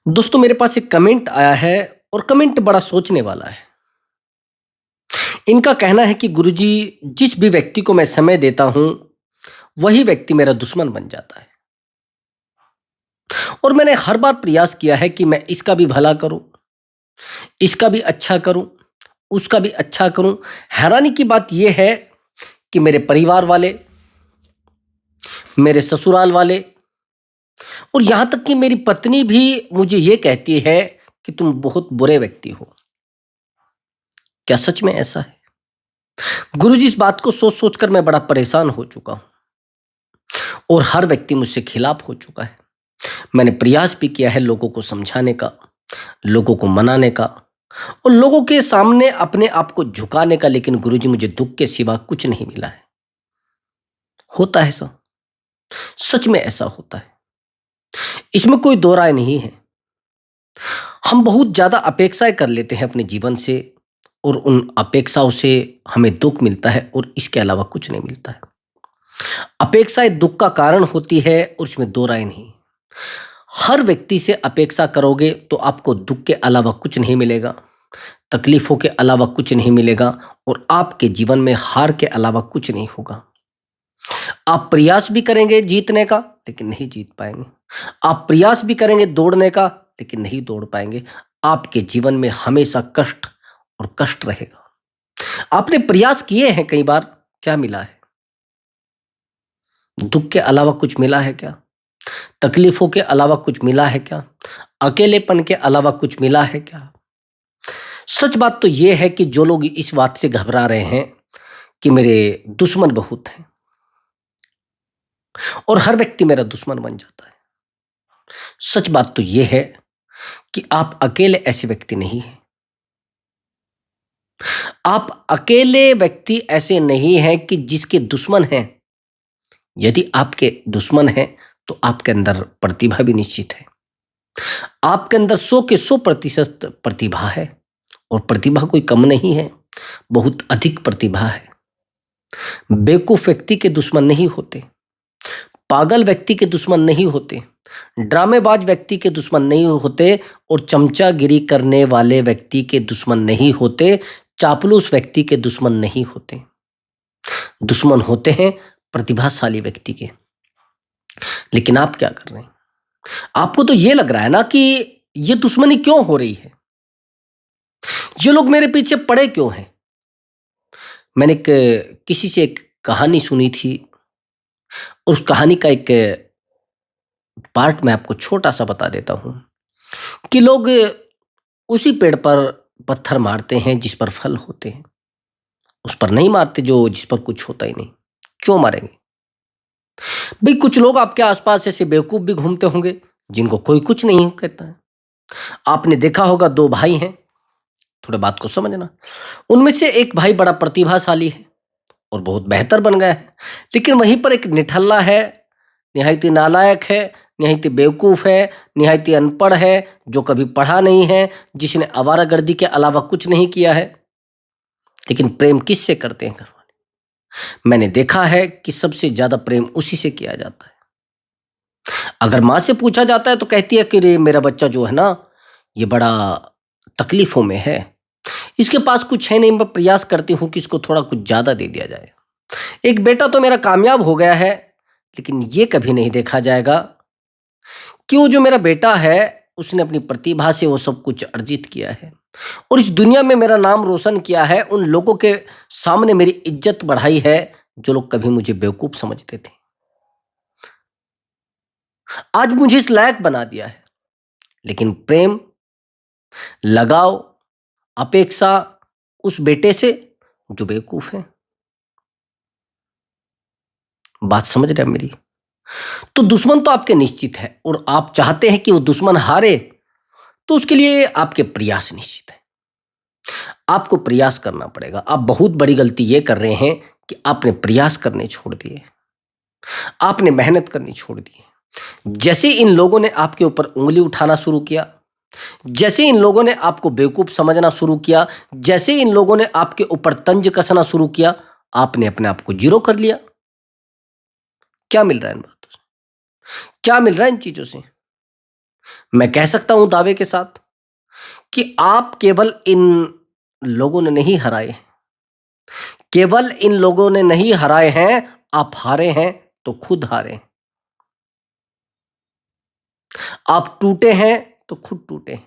दोस्तों मेरे पास एक कमेंट आया है और कमेंट बड़ा सोचने वाला है। इनका कहना है कि गुरुजी, जिस भी व्यक्ति को मैं समय देता हूं वही व्यक्ति मेरा दुश्मन बन जाता है। और मैंने हर बार प्रयास किया है कि मैं इसका भी भला करूं, इसका भी अच्छा करूं, उसका भी अच्छा करूं। हैरानी की बात यह है कि मेरे परिवार वाले, मेरे ससुराल वाले और यहां तक कि मेरी पत्नी भी मुझे यह कहती है कि तुम बहुत बुरे व्यक्ति हो। क्या सच में ऐसा है? गुरुजी, इस बात को सोच सोचकर मैं बड़ा परेशान हो चुका हूं और हर व्यक्ति मुझसे खिलाफ हो चुका है। मैंने प्रयास भी किया है लोगों को समझाने का, लोगों को मनाने का और लोगों के सामने अपने आप को झुकाने का, लेकिन गुरुजी मुझे दुख के सिवा कुछ नहीं मिला है। होता है ऐसा, सच में ऐसा होता है, इसमें कोई दो राय नहीं है। हम बहुत ज्यादा अपेक्षाएं कर लेते हैं अपने जीवन से और उन अपेक्षाओं से हमें दुख मिलता है और इसके अलावा कुछ नहीं मिलता है। अपेक्षाएं दुख का कारण होती है और इसमें दो राय नहीं। हर व्यक्ति से अपेक्षा करोगे तो आपको दुख के अलावा कुछ नहीं मिलेगा, तकलीफों के अलावा कुछ नहीं मिलेगा और आपके जीवन में हार के अलावा कुछ नहीं होगा। आप प्रयास भी करेंगे जीतने का, लेकिन नहीं जीत पाएंगे। आप प्रयास भी करेंगे दौड़ने का, लेकिन नहीं दौड़ पाएंगे। आपके जीवन में हमेशा कष्ट और कष्ट रहेगा। आपने प्रयास किए हैं कई बार, क्या मिला है? दुख के अलावा कुछ मिला है क्या? तकलीफों के अलावा कुछ मिला है क्या? अकेलेपन के अलावा कुछ मिला है क्या? सच बात तो यह है कि जो लोग इस बात से घबरा रहे हैं कि मेरे दुश्मन बहुत हैं और हर व्यक्ति मेरा दुश्मन बन जाता है, सच बात तो यह है कि आप अकेले ऐसे व्यक्ति नहीं हैं। आप अकेले व्यक्ति ऐसे नहीं हैं कि जिसके दुश्मन हैं। यदि आपके दुश्मन हैं तो आपके अंदर प्रतिभा भी निश्चित है। आपके अंदर 100 के 100% प्रतिभा है और प्रतिभा कोई कम नहीं है, बहुत अधिक प्रतिभा है। बेवकूफ व्यक्ति के दुश्मन नहीं होते, पागल व्यक्ति के दुश्मन नहीं होते, ड्रामेबाज व्यक्ति के दुश्मन नहीं होते और चमचागिरी करने वाले व्यक्ति के दुश्मन नहीं होते, चापलूस व्यक्ति के दुश्मन नहीं होते। दुश्मन होते हैं प्रतिभाशाली व्यक्ति के। लेकिन आप क्या कर रहे हैं? आपको तो ये लग रहा है ना कि ये दुश्मनी क्यों हो रही है, ये लोग मेरे पीछे पड़े क्यों हैं। मैंने किसी से एक कहानी सुनी थी और उस कहानी का एक पार्ट मैं आपको छोटा सा बता देता हूं कि लोग उसी पेड़ पर पत्थर मारते हैं जिस पर फल होते हैं, उस पर नहीं मारते जो जिस पर कुछ होता ही नहीं। क्यों मारेंगे भाई? कुछ लोग आपके आसपास ऐसे बेवकूफ भी घूमते होंगे जिनको कोई कुछ नहीं कहता है। आपने देखा होगा, दो भाई हैं, थोड़ा बात को समझना। उनमें से एक भाई बड़ा प्रतिभाशाली है और बहुत बेहतर बन गया है, लेकिन वहीं पर एक निठल्ला है, निहायत ही नालायक है, निहायत ही बेवकूफ है, निहायत ही अनपढ़ है, जो कभी पढ़ा नहीं है, जिसने आवारागर्दी के अलावा कुछ नहीं किया है। लेकिन प्रेम किससे करते हैं घर वाले? मैंने देखा है कि सबसे ज्यादा प्रेम उसी से किया जाता है। अगर माँ से पूछा जाता है तो कहती है कि रे मेरा बच्चा जो है ना, ये बड़ा तकलीफों में है, इसके पास कुछ है नहीं, मैं प्रयास करती हूं कि इसको थोड़ा कुछ ज्यादा दे दिया जाए। एक बेटा तो मेरा कामयाब हो गया है, लेकिन ये कभी नहीं देखा जाएगा कि वो जो मेरा बेटा है उसने अपनी प्रतिभा से वो सब कुछ अर्जित किया है और इस दुनिया में मेरा नाम रोशन किया है, उन लोगों के सामने मेरी इज्जत बढ़ाई है जो लोग कभी मुझे बेवकूफ समझते थे। आज मुझे इस लायक बना दिया है। लेकिन प्रेम, लगाव, अपेक्षा उस बेटे से जो बेवकूफ है। बात समझ रहे हैं मेरी? तो दुश्मन तो आपके निश्चित है और आप चाहते हैं कि वो दुश्मन हारे, तो उसके लिए आपके प्रयास निश्चित है। आपको प्रयास करना पड़ेगा। आप बहुत बड़ी गलती ये कर रहे हैं कि आपने प्रयास करने छोड़ दिए, आपने मेहनत करनी छोड़ दी। जैसे इन लोगों ने आपके ऊपर उंगली उठाना शुरू किया, जैसे इन लोगों ने आपको बेवकूफ समझना शुरू किया, जैसे इन लोगों ने आपके ऊपर तंज कसना शुरू किया, आपने अपने आप को जीरो कर लिया। क्या मिल रहा है इन बातों से? क्या मिल रहा है इन चीजों से? मैं कह सकता हूं दावे के साथ कि आप केवल इन लोगों ने नहीं हराए हैं, केवल इन लोगों ने नहीं हराए हैं, आप हारे हैं तो खुद हारे हैं। आप टूटे हैं तो खुद टूटे हैं।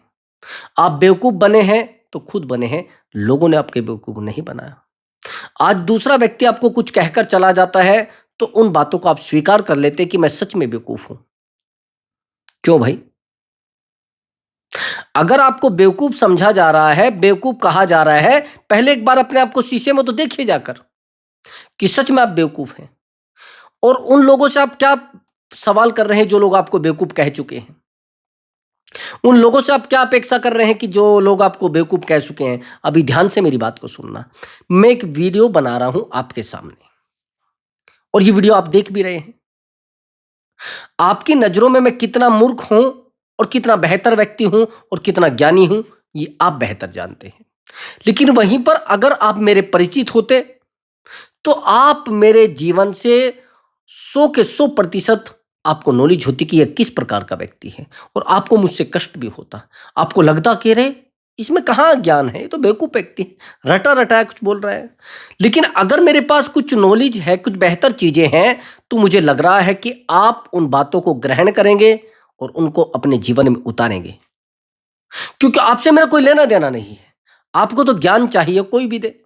आप बेवकूफ बने हैं तो खुद बने हैं, लोगों ने आपके बेवकूफ नहीं बनाया। आज दूसरा व्यक्ति आपको कुछ कहकर चला जाता है तो उन बातों को आप स्वीकार कर लेते कि मैं सच में बेवकूफ हूं। क्यों भाई? अगर आपको बेवकूफ समझा जा रहा है, बेवकूफ कहा जा रहा है, पहले एक बार अपने आप को शीशे में तो देखिए जाकर कि सच में आप बेवकूफ हैं। और उन लोगों से आप क्या सवाल कर रहे हैं जो लोग आपको बेवकूफ कह चुके हैं? उन लोगों से आप क्या अपेक्षा कर रहे हैं कि जो लोग आपको बेवकूफ कह चुके हैं? अभी ध्यान से मेरी बात को सुनना। मैं एक वीडियो बना रहा हूं आपके सामने और ये वीडियो आप देख भी रहे हैं। आपकी नजरों में मैं कितना मूर्ख हूं और कितना बेहतर व्यक्ति हूं और कितना ज्ञानी हूं, ये आप बेहतर जानते हैं। लेकिन वहीं पर अगर आप मेरे परिचित होते तो आप मेरे जीवन से 100 के 100% आपको नॉलेज होती कि यह किस प्रकार का व्यक्ति है और आपको मुझसे कष्ट भी होता। आपको लगता कि रे इसमें कहाँ ज्ञान है, ये तो बेवकूफ व्यक्ति है, रटा रटाया कुछ बोल रहा है। लेकिन अगर मेरे पास कुछ नॉलेज है, कुछ बेहतर चीजें हैं, तो मुझे लग रहा है कि आप उन बातों को ग्रहण करेंगे और उनको अपने जीवन में उतारेंगे, क्योंकि आपसे मेरा कोई लेना देना नहीं है। आपको तो ज्ञान चाहिए, कोई भी दे।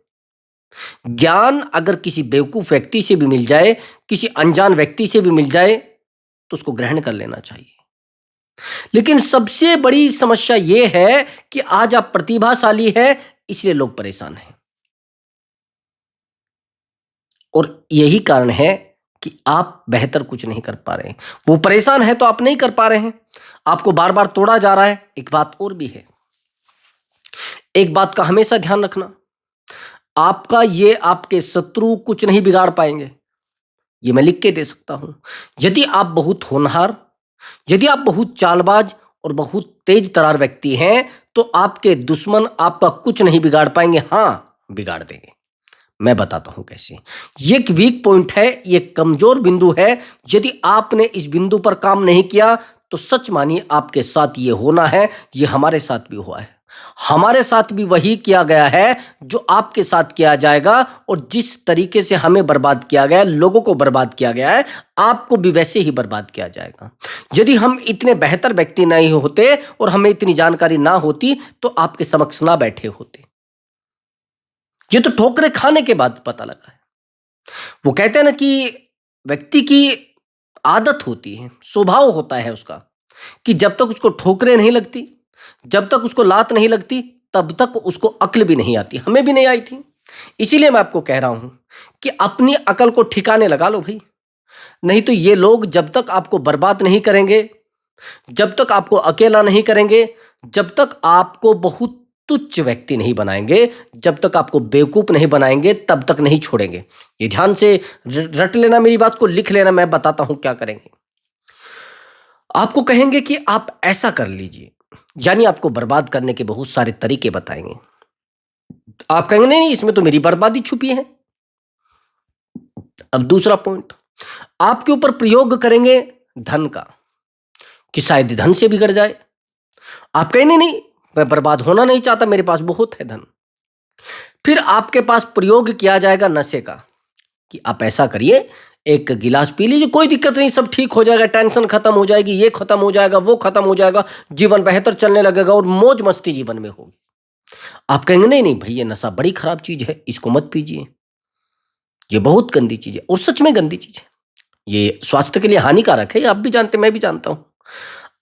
ज्ञान अगर किसी बेवकूफ व्यक्ति से भी मिल जाए, किसी अनजान व्यक्ति से भी मिल जाए, तो उसको ग्रहण कर लेना चाहिए। लेकिन सबसे बड़ी समस्या यह है कि आज आप प्रतिभाशाली हैं, इसलिए लोग परेशान हैं। और यही कारण है कि आप बेहतर कुछ नहीं कर पा रहे हैं। वो परेशान है तो आप नहीं कर पा रहे हैं, आपको बार बार तोड़ा जा रहा है। एक बात और भी है, एक बात का हमेशा ध्यान रखना, आपका ये आपके शत्रु कुछ नहीं बिगाड़ पाएंगे, ये मैं लिख के दे सकता हूं। यदि आप बहुत होनहार, यदि आप बहुत चालबाज और बहुत तेज तरार व्यक्ति हैं, तो आपके दुश्मन आपका कुछ नहीं बिगाड़ पाएंगे। हां, बिगाड़ देंगे। मैं बताता हूं कैसे। ये एक वीक पॉइंट है, ये कमजोर बिंदु है। यदि आपने इस बिंदु पर काम नहीं किया तो सच मानिए आपके साथ ये होना है। ये हमारे साथ भी हुआ है, हमारे साथ भी वही किया गया है जो आपके साथ किया जाएगा। और जिस तरीके से हमें बर्बाद किया गया है, लोगों को बर्बाद किया गया है, आपको भी वैसे ही बर्बाद किया जाएगा। यदि हम इतने बेहतर व्यक्ति नहीं होते और हमें इतनी जानकारी ना होती तो आपके समक्ष ना बैठे होते। ये तो ठोकरें खाने के बाद पता लगा है। वो कहते हैं ना कि व्यक्ति की आदत होती है, स्वभाव होता है उसका, कि जब तक उसको ठोकरें नहीं लगती, जब तक उसको लात नहीं लगती, तब तक उसको अक्ल भी नहीं आती। हमें भी नहीं आई थी। इसीलिए मैं आपको कह रहा हूं कि अपनी अकल को ठिकाने लगा लो भाई। नहीं तो ये लोग जब तक आपको बर्बाद नहीं करेंगे, जब तक आपको अकेला नहीं करेंगे, जब तक आपको बहुत तुच्छ व्यक्ति नहीं बनाएंगे, जब तक आपको बेवकूफ नहीं बनाएंगे, तब तक नहीं छोड़ेंगे। ये ध्यान से रट लेना, मेरी बात को लिख लेना। मैं बताता हूं क्या करेंगे। आपको कहेंगे कि आप ऐसा कर लीजिए, यानी आपको बर्बाद करने के बहुत सारे तरीके बताएंगे। आप कहेंगे नहीं नहीं, इसमें तो मेरी बर्बादी छुपी है। अब दूसरा पॉइंट, आपके ऊपर प्रयोग करेंगे धन का, कि शायद धन से बिगड़ जाए। आप कहेंगे नहीं, मैं बर्बाद होना नहीं चाहता, मेरे पास बहुत है धन। फिर आपके पास प्रयोग किया जाएगा नशे का, कि आप ऐसा करिए, एक गिलास पी लीजिए, कोई दिक्कत नहीं, सब ठीक हो जाएगा, टेंशन खत्म हो जाएगी, ये खत्म हो जाएगा, वो खत्म हो जाएगा, जीवन बेहतर चलने लगेगा और मौज मस्ती जीवन में होगी। आप कहेंगे नहीं नहीं भाई, ये नशा बड़ी खराब चीज है, इसको मत पीजिए, ये बहुत गंदी चीज है। और सच में गंदी चीज है, ये स्वास्थ्य के लिए हानिकारक है, ये आप भी जानते, मैं भी जानता हूं।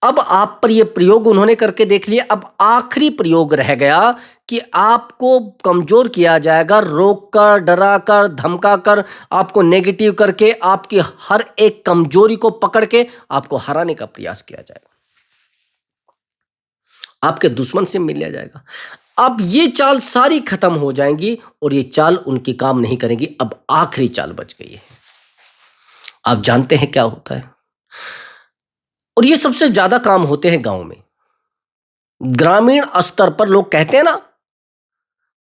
अब आप पर ये प्रयोग उन्होंने करके देख लिया। अब आखिरी प्रयोग रह गया कि आपको कमजोर किया जाएगा, रोक कर, डरा कर, धमका कर, आपको नेगेटिव करके, आपकी हर एक कमजोरी को पकड़ के आपको हराने का प्रयास किया जाएगा, आपके दुश्मन से मिल लिया जाएगा। अब ये चाल सारी खत्म हो जाएंगी और ये चाल उनकी काम नहीं करेगी। अब आखिरी चाल बच गई है। आप जानते हैं क्या होता है? और ये सबसे ज्यादा काम होते हैं गांव में, ग्रामीण स्तर पर। लोग कहते हैं ना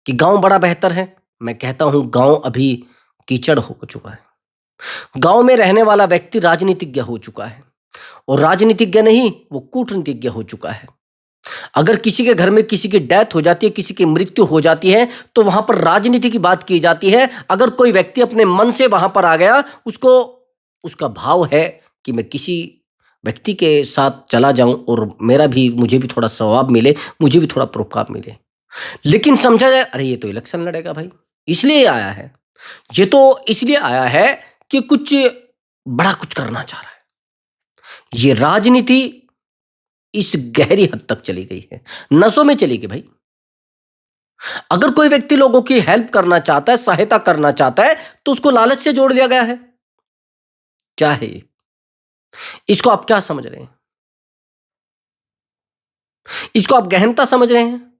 कि गांव बड़ा बेहतर है। मैं कहता हूं गांव अभी कीचड़ हो चुका है। गांव में रहने वाला व्यक्ति राजनीतिज्ञ हो चुका है। और राजनीतिज्ञ नहीं, वो कूटनीतिज्ञ हो चुका है। अगर किसी के घर में किसी की डेथ हो जाती है, किसी की मृत्यु हो जाती है, तो वहां पर राजनीति की बात की जाती है। अगर कोई व्यक्ति अपने मन से वहां पर आ गया, उसको उसका भाव है कि मैं किसी व्यक्ति के साथ चला जाऊं और मुझे भी थोड़ा सवाब मिले, मुझे भी थोड़ा परोपकार मिले। लेकिन समझा जाए, अरे ये तो इलेक्शन लड़ेगा भाई, इसलिए आया है। ये तो इसलिए आया है कि कुछ बड़ा कुछ करना चाह रहा है। ये राजनीति इस गहरी हद तक चली गई है, नसों में चली गई भाई। अगर कोई व्यक्ति लोगों की हेल्प करना चाहता है, सहायता करना चाहता है, तो उसको लालच से जोड़ दिया गया है। क्या है ये? इसको आप क्या समझ रहे हैं? इसको आप गहनता समझ रहे हैं?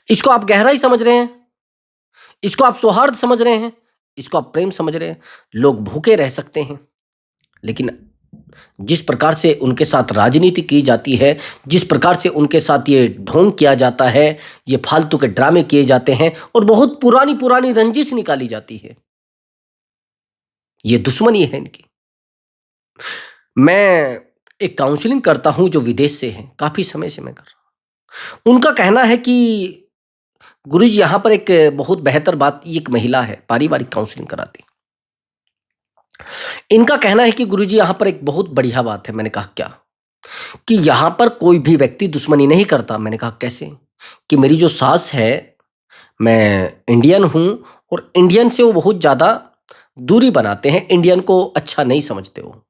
इसको आप गहराई समझ रहे हैं? इसको आप सौहार्द समझ रहे हैं? इसको आप प्रेम समझ रहे हैं? लोग भूखे रह सकते हैं, लेकिन जिस प्रकार से उनके साथ राजनीति की जाती है, जिस प्रकार से उनके साथ ये ढोंग किया जाता है, ये फालतू के ड्रामे किए जाते हैं और बहुत पुरानी पुरानी रंजिश निकाली जाती है, ये दुश्मनी है इनकी। मैं एक काउंसलिंग करता हूं जो विदेश से है, काफी समय से मैं कर रहा हूं। उनका कहना है कि गुरुजी यहां पर एक बहुत बेहतर बात, एक महिला है, पारिवारिक काउंसलिंग कराती। इनका कहना है कि गुरुजी यहां पर एक बहुत बढ़िया बात है। मैंने कहा क्या? कि यहां पर कोई भी व्यक्ति दुश्मनी नहीं करता। मैंने कहा कैसे? कि मेरी जो सास है, मैं इंडियन हूं और इंडियन से वो बहुत ज्यादा दूरी बनाते हैं, इंडियन को अच्छा नहीं समझते वो।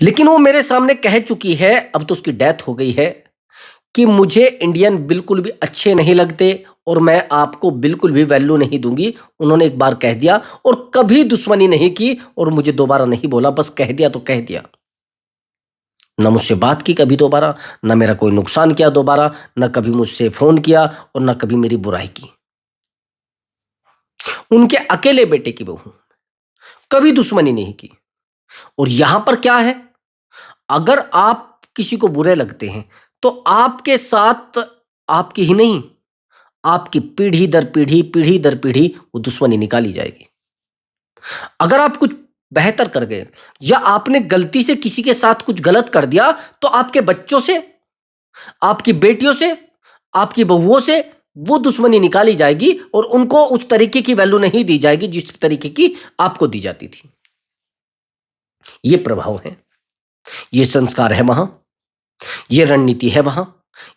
लेकिन वो मेरे सामने कह चुकी है, अब तो उसकी डेथ हो गई है, कि मुझे इंडियन बिल्कुल भी अच्छे नहीं लगते और मैं आपको बिल्कुल भी वैल्यू नहीं दूंगी। उन्होंने एक बार कह दिया और कभी दुश्मनी नहीं की और मुझे दोबारा नहीं बोला, बस कह दिया तो कह दिया। ना मुझसे बात की कभी दोबारा, ना मेरा कोई नुकसान किया दोबारा, ना कभी मुझसे फोन किया और ना कभी मेरी बुराई की। उनके अकेले बेटे की बहू, कभी दुश्मनी नहीं की। और यहां पर क्या है, अगर आप किसी को बुरे लगते हैं तो आपके साथ, आपकी ही नहीं, आपकी पीढ़ी दर पीढ़ी वो दुश्मनी निकाली जाएगी। अगर आप कुछ बेहतर कर गए या आपने गलती से किसी के साथ कुछ गलत कर दिया, तो आपके बच्चों से, आपकी बेटियों से, आपकी बहुओं से वो दुश्मनी निकाली जाएगी और उनको उस तरीके की वैल्यू नहीं दी जाएगी जिस तरीके की आपको दी जाती थी। ये प्रभाव है, ये संस्कार है वहां, ये रणनीति है वहां,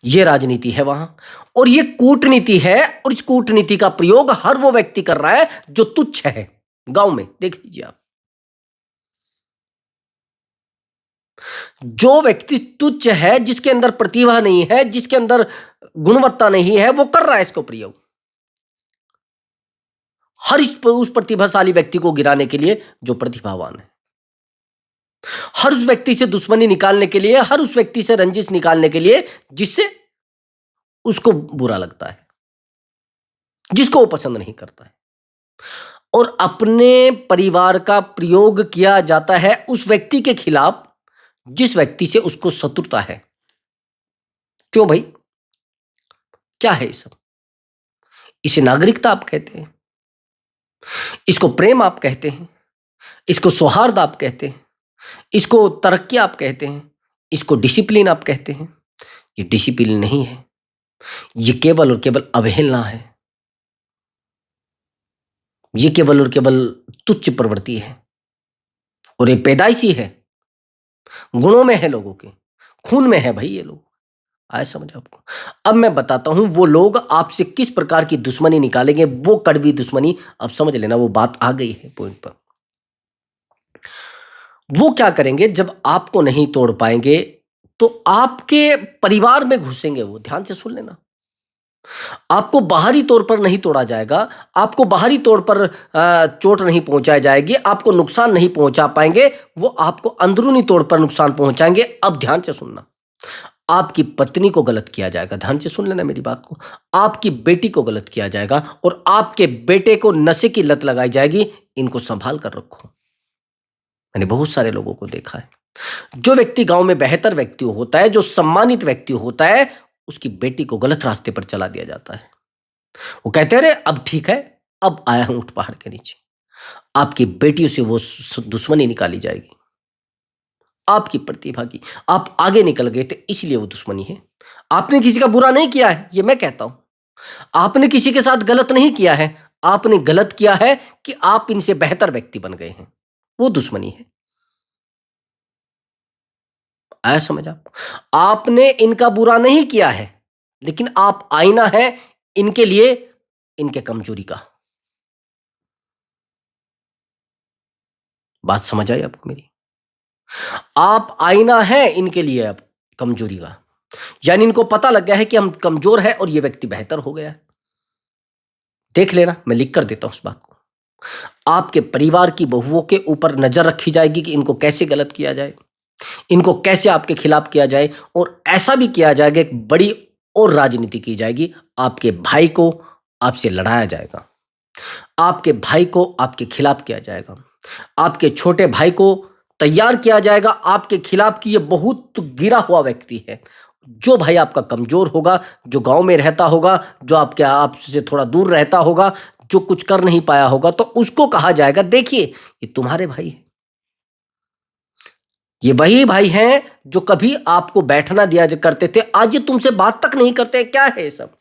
ये राजनीति है वहां, और ये कूटनीति है। और इस कूटनीति का प्रयोग हर वो व्यक्ति कर रहा है जो तुच्छ है। गांव में देख लीजिए आप, जो व्यक्ति तुच्छ है, जिसके अंदर प्रतिभा नहीं है, जिसके अंदर गुणवत्ता नहीं है, वो कर रहा है इसको प्रयोग। उस प्रतिभाशाली व्यक्ति को गिराने के लिए जो प्रतिभावान है, हर उस व्यक्ति से दुश्मनी निकालने के लिए, हर उस व्यक्ति से रंजिश निकालने के लिए जिससे उसको बुरा लगता है, जिसको वो पसंद नहीं करता है। और अपने परिवार का प्रयोग किया जाता है उस व्यक्ति के खिलाफ जिस व्यक्ति से उसको शत्रुता है। क्यों भाई? क्या है ये सब? इसे नागरिकता आप कहते हैं, इसको प्रेम आप कहते हैं, इसको सौहार्द आप कहते हैं, इसको तरक्की आप कहते हैं, इसको डिसिप्लिन आप कहते हैं। ये डिसिप्लिन नहीं है, ये केवल और केवल अवहेलना है, ये केवल और केवल तुच्छ प्रवृत्ति है। और ये पैदाइशी है, गुणों में है, लोगों के खून में है भाई। ये लोग आए समझ आपको? अब मैं बताता हूं वो लोग आपसे किस प्रकार की दुश्मनी निकालेंगे, वो कड़वी दुश्मनी। अब समझ लेना, वो बात आ गई है पॉइंट पर। वो क्या करेंगे, जब आपको नहीं तोड़ पाएंगे तो आपके परिवार में घुसेंगे। वो ध्यान से सुन लेना, आपको बाहरी तौर पर नहीं तोड़ा जाएगा, आपको बाहरी तौर पर चोट नहीं पहुंचाई जाएगी, आपको नुकसान नहीं पहुंचा पाएंगे। वो आपको अंदरूनी तौर पर नुकसान पहुंचाएंगे। अब ध्यान से सुनना, आपकी पत्नी को गलत किया जाएगा, ध्यान से सुन लेना मेरी बात को। आपकी बेटी को गलत किया जाएगा और आपके बेटे को नशे की लत लगाई जाएगी। इनको संभाल कर रखो। मैंने बहुत सारे लोगों को देखा है, जो व्यक्ति गांव में बेहतर व्यक्ति होता है, जो सम्मानित व्यक्ति होता है, उसकी बेटी को गलत रास्ते पर चला दिया जाता है। वो कहते हैं, अरे अब ठीक है, अब आया हूं उठ पहाड़ के नीचे। आपकी बेटियों से वो दुश्मनी निकाली जाएगी। आपकी प्रतिभा की। आप आगे निकल गए थे, इसलिए वो दुश्मनी है। आपने किसी का बुरा नहीं किया है, ये मैं कहता हूं। आपने किसी के साथ गलत नहीं किया है, आपने गलत किया है कि आप इनसे बेहतर व्यक्ति बन गए हैं, वो दुश्मनी है। आया समझ आपको? आपने इनका बुरा नहीं किया है, लेकिन आप आईना है इनके लिए, इनके कमजोरी का। बात समझ आई आपको मेरी? आप आईना है इनके लिए अब कमजोरी का, यानी इनको पता लग गया है कि हम कमजोर है और ये व्यक्ति बेहतर हो गया है। देख लेना, मैं लिख कर देता हूं उस बात को। आपके परिवार की बहुओं के ऊपर नजर रखी जाएगी कि इनको कैसे गलत किया जाए, इनको कैसे आपके खिलाफ किया जाए, और ऐसा भी किया जाएगा, एक बड़ी और राजनीति की जाएगी। आपके भाई को आपसे लड़ाया जाएगा, आपके भाई को आपके खिलाफ किया जाएगा, आपके छोटे भाई को तैयार किया जाएगा आपके खिलाफ कि ये बहुत गिरा हुआ व्यक्ति है। जो भाई आपका कमजोर होगा, जो गांव में रहता होगा, जो आपके आपसे थोड़ा दूर रहता होगा, जो कुछ कर नहीं पाया होगा, तो उसको कहा जाएगा देखिए ये तुम्हारे भाई है, ये वही भाई हैं जो कभी आपको बैठना दिया करते थे, आज ये तुमसे बात तक नहीं करते, क्या है ये सब,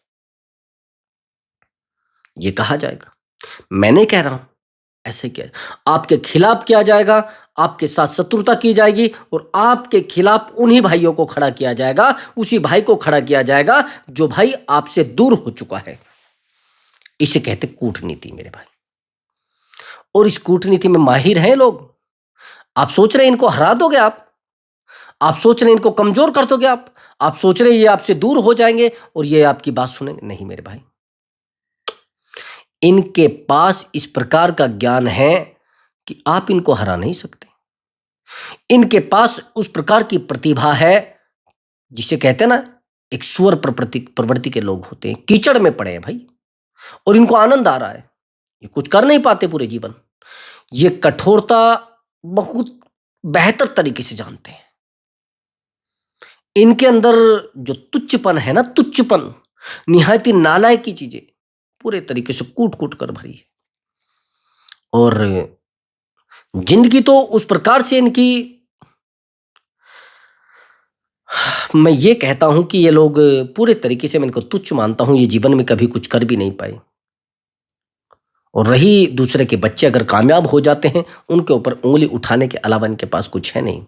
ये कहा जाएगा। मैं नहीं कह रहा हूं, ऐसे क्या आपके खिलाफ किया जाएगा, आपके साथ शत्रुता की जाएगी, और आपके खिलाफ उन्हीं भाइयों को खड़ा किया जाएगा, उसी भाई को खड़ा किया जाएगा जो भाई आपसे दूर हो चुका है। इसे कहते कूटनीति मेरे भाई, और इस कूटनीति में माहिर हैं लोग। आप सोच रहे हैं इनको हरा दोगे आप सोच रहे हैं इनको कमजोर कर दोगे आप सोच रहे हैं ये आपसे दूर हो जाएंगे और ये आपकी बात सुनेंगे, नहीं मेरे भाई। इनके पास इस प्रकार का ज्ञान है कि आप इनको हरा नहीं सकते। इनके पास उस प्रकार की प्रतिभा है जिसे कहते हैं ना, एक सुअर प्रवृत्ति के लोग होते हैं, कीचड़ में पड़े हैं भाई, और इनको आनंद आ रहा है। ये कुछ कर नहीं पाते पूरे जीवन, ये कठोरता बहुत बेहतर तरीके से जानते हैं। इनके अंदर जो तुच्छपन है ना, तुच्छपन, निहायती नालायक की चीजें पूरे तरीके से कूट कूट कर भरी है। और जिंदगी तो उस प्रकार से इनकी, मैं ये कहता हूं कि ये लोग पूरे तरीके से, मैं इनको तुच्छ मानता हूं, ये जीवन में कभी कुछ कर भी नहीं पाए। और रही दूसरे के बच्चे अगर कामयाब हो जाते हैं, उनके ऊपर उंगली उठाने के अलावा इनके पास कुछ है नहीं।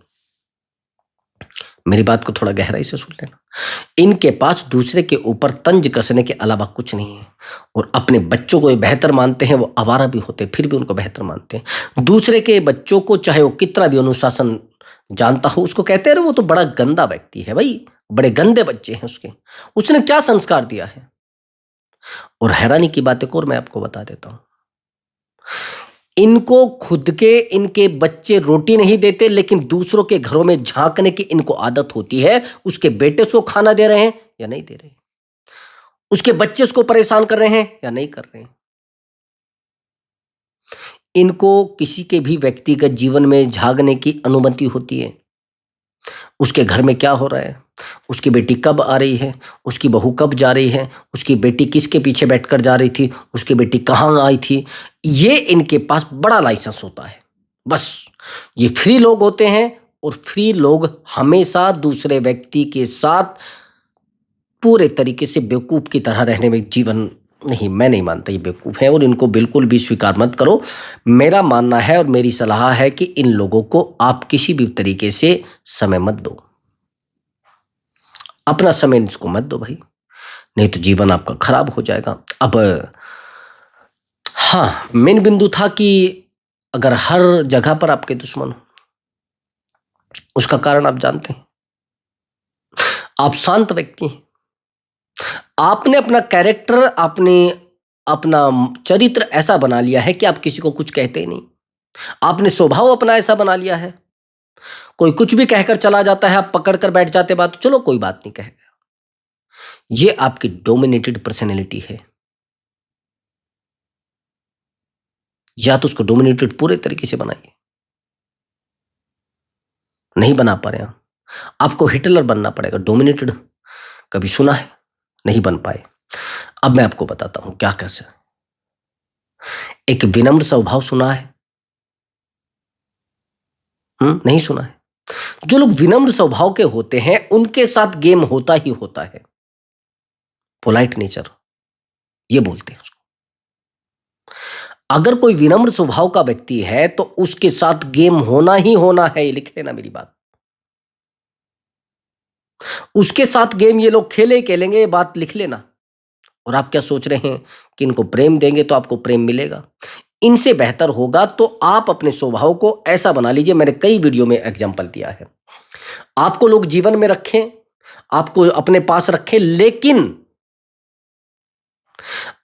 मेरी बात को थोड़ा गहराई से सुन लेना। इनके पास दूसरे के ऊपर तंज कसने के अलावा कुछ नहीं है, और अपने बच्चों को ये बेहतर मानते हैं। वो आवारा भी होते हैं फिर भी उनको बेहतर मानते हैं। दूसरे के बच्चों को चाहे वो कितना भी अनुशासन जानता हो, उसको कहते हैं वो तो बड़ा गंदा व्यक्ति है भाई, बड़े गंदे बच्चे हैं उसके, उसने क्या संस्कार दिया है। और हैरानी की बात एक और मैं आपको बता देता हूं, इनको खुद के इनके बच्चे रोटी नहीं देते, लेकिन दूसरों के घरों में झांकने की इनको आदत होती है। उसके बेटे उसको खाना दे रहे हैं या नहीं दे रहे, उसके बच्चे उसको परेशान कर रहे हैं या नहीं कर रहे हैं। इनको किसी के भी व्यक्तिगत जीवन में झांकने की अनुमति होती है। उसके घर में क्या हो रहा है, उसकी बेटी कब आ रही है, उसकी बहू कब जा रही है, उसकी बेटी किसके पीछे बैठकर जा रही थी, उसकी बेटी कहाँ आई थी, ये इनके पास बड़ा लाइसेंस होता है। बस ये फ्री लोग होते हैं, और फ्री लोग हमेशा दूसरे व्यक्ति के साथ पूरे तरीके से बेवकूफ की तरह रहने में जीवन, नहीं मैं नहीं मानता ये बेवकूफ है, और इनको बिल्कुल भी स्वीकार मत करो। मेरा मानना है और मेरी सलाह है कि इन लोगों को आप किसी भी तरीके से समय मत दो, अपना समय इसको मत दो भाई, नहीं तो जीवन आपका खराब हो जाएगा। अब हाँ, मेन बिंदु था कि अगर हर जगह पर आपके दुश्मन हो, उसका कारण आप जानते हैं। आप शांत व्यक्ति हैं, आपने अपना कैरेक्टर, आपने अपना चरित्र ऐसा बना लिया है कि आप किसी को कुछ कहते ही नहीं। आपने स्वभाव अपना ऐसा बना लिया है, कोई कुछ भी कहकर चला जाता है, आप पकड़ कर बैठ जाते, बात चलो कोई बात नहीं कहेगा। ये आपकी डोमिनेटेड पर्सनैलिटी है, या तो उसको डोमिनेटेड पूरे तरीके से बनाइए। नहीं बना पा रहे हैं आपको हिटलर बनना पड़ेगा। डोमिनेटेड कभी सुना है, नहीं बन पाए। अब मैं आपको बताता हूं क्या कर सकते। एक विनम्र स्वभाव सुना है? नहीं सुना है? जो लोग विनम्र स्वभाव के होते हैं उनके साथ गेम होता ही होता है। पोलाइट नेचर ये बोलते हैं उसको। अगर कोई विनम्र स्वभाव का व्यक्ति है तो उसके साथ गेम होना ही होना है, ये लिख लेना मेरी बात। उसके साथ गेम ये लोग खेलेंगे, ये बात लिख लेना। और आप क्या सोच रहे हैं कि इनको प्रेम देंगे तो आपको प्रेम मिलेगा? इनसे बेहतर होगा तो आप अपने स्वभाव को ऐसा बना लीजिए। मैंने कई वीडियो में एग्जाम्पल दिया है। आपको लोग जीवन में रखें, आपको अपने पास रखें, लेकिन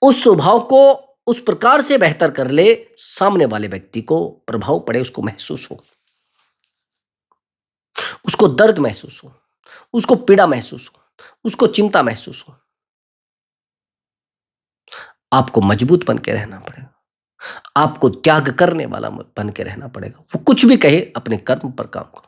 उस स्वभाव को उस प्रकार से बेहतर कर ले सामने वाले व्यक्ति को प्रभाव पड़े, उसको महसूस हो, उसको दर्द महसूस हो, उसको पीड़ा महसूस हो, उसको चिंता महसूस हो। आपको मजबूत बन के रहना पड़ेगा, आपको त्याग करने वाला बन के रहना पड़ेगा। वो कुछ भी कहे, अपने कर्म पर काम करो।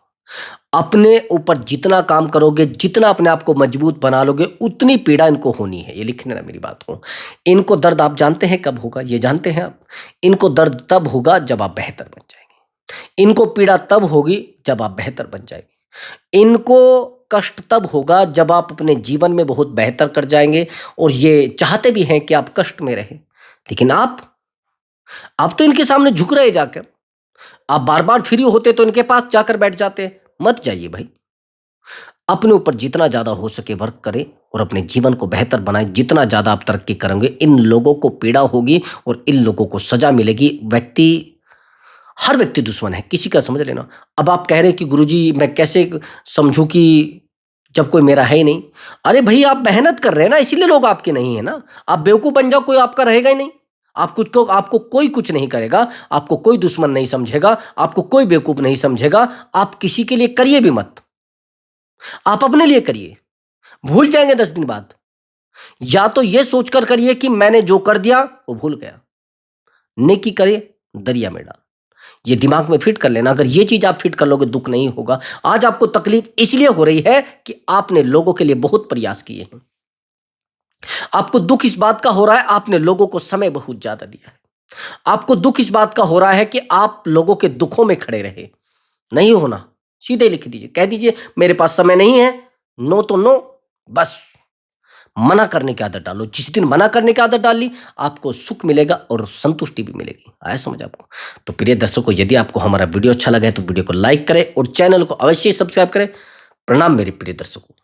अपने ऊपर जितना काम करोगे, जितना अपने आप को मजबूत बना लोगे, उतनी पीड़ा इनको होनी है। ये लिखने ना मेरी बात को। इनको दर्द आप जानते हैं कब होगा? ये जानते हैं आप? इनको दर्द तब होगा जब आप बेहतर बन जाएंगे। इनको पीड़ा तब होगी जब आप बेहतर बन जाएंगे। इनको कष्ट तब होगा जब आप अपने जीवन में बहुत बेहतर कर जाएंगे। और ये चाहते भी हैं कि आप कष्ट में रहें, लेकिन आप तो इनके सामने झुक रहे जाकर। आप बार बार फ्री होते तो इनके पास जाकर बैठ जाते। मत जाइए भाई। अपने ऊपर जितना ज्यादा हो सके वर्क करें और अपने जीवन को बेहतर बनाएं। जितना ज्यादा आप तरक्की करेंगे, इन लोगों को पीड़ा होगी और इन लोगों को सजा मिलेगी। हर व्यक्ति दुश्मन है, किसी का समझ लेना। अब आप कह रहे हैं कि गुरुजी मैं कैसे समझूं कि जब कोई मेरा है ही नहीं? अरे भाई, आप मेहनत कर रहे हैं ना, इसीलिए लोग आपके नहीं है ना। आप बेवकूफ बन जाओ, कोई आपका रहेगा ही नहीं। आपको कोई कुछ नहीं करेगा, आपको कोई दुश्मन नहीं समझेगा, आपको कोई बेवकूफ नहीं समझेगा। आप किसी के लिए करिए भी मत, आप अपने लिए करिए। भूल जाएंगे 10 दिन बाद। या तो ये सोचकर करिए कि मैंने जो कर दिया वो भूल गया। नेकी करे दरिया में डाल, ये दिमाग में फिट कर लेना। अगर ये चीज आप फिट कर लोगे, दुख नहीं होगा। आज आपको तकलीफ इसलिए हो रही है कि आपने लोगों के लिए बहुत प्रयास किए हैं। आपको दुख इस बात का हो रहा है, आपने लोगों को समय बहुत ज्यादा दिया है। आपको दुख इस बात का हो रहा है कि आप लोगों के दुखों में खड़े रहे। नहीं होना, सीधे लिख दीजिए, कह दीजिए मेरे पास समय नहीं है। नो तो नो, बस मना करने की आदत डालो। जिस दिन मना करने की आदत डाल ली, आपको सुख मिलेगा और संतुष्टि भी मिलेगी। आया समझ आपको? तो प्रिय दर्शकों, यदि आपको हमारा वीडियो अच्छा लगा है तो वीडियो को लाइक करें और चैनल को अवश्य सब्सक्राइब करें। प्रणाम मेरे प्रिय दर्शकों।